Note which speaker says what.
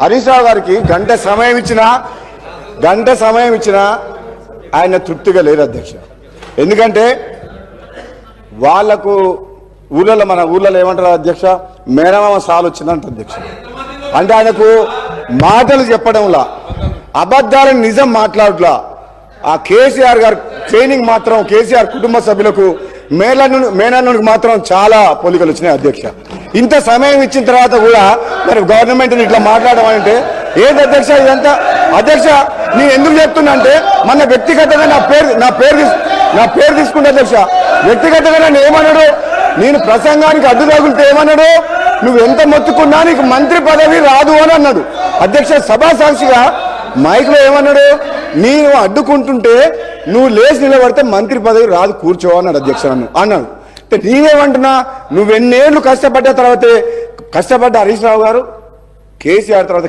Speaker 1: హరీష్ రావు గారికి గంట సమయం ఇచ్చినా ఆయన తృప్తిగా లేరు అధ్యక్ష. ఎందుకంటే వాళ్లకు మన ఊళ్ళలో ఏమంటారు అధ్యక్ష, మేనమామ సాలు వచ్చిందంట అధ్యక్ష. అంటే ఆయనకు మాటలు చెప్పడంలా, అబద్ధాలను నిజం మాట్లాడలా. ఆ కేసీఆర్ గారు ట్రైనింగ్ మాత్రం కేసీఆర్ కుటుంబ సభ్యులకు మేనన్నుడికి మాత్రం చాలా పోలికలు వచ్చినాయి అధ్యక్ష. ఇంత సమయం ఇచ్చిన తర్వాత కూడా మరి గవర్నమెంట్ ఇట్లా మాట్లాడడం అంటే ఏంటి అధ్యక్ష ఇదంతా? అధ్యక్ష నేను ఎందుకు చెప్తున్నా అంటే మన వ్యక్తిగతంగా నా పేరు తీసుకుంటే అధ్యక్ష, వ్యక్తిగతంగా నన్ను ఏమన్నాడు, నేను ప్రసంగానికి అడ్డు తగులితే ఏమన్నాడు, నువ్వు ఎంత మొత్తుకున్నా నీకు మంత్రి పదవి రాదు అని అన్నాడు అధ్యక్ష. సభా సాక్షిగా మైక్లో ఏమన్నాడు, నేను అడ్డుకుంటుంటే నువ్వు లేచి నిలబడితే మంత్రి పదవి రాదు, కూర్చో అన్నాడు అధ్యక్ష అన్నాడు. నేనేమంటున్నా, నువ్వెన్నేళ్లు కష్టపడ్డ హరీష్ రావు గారు కేసీఆర్ తర్వాత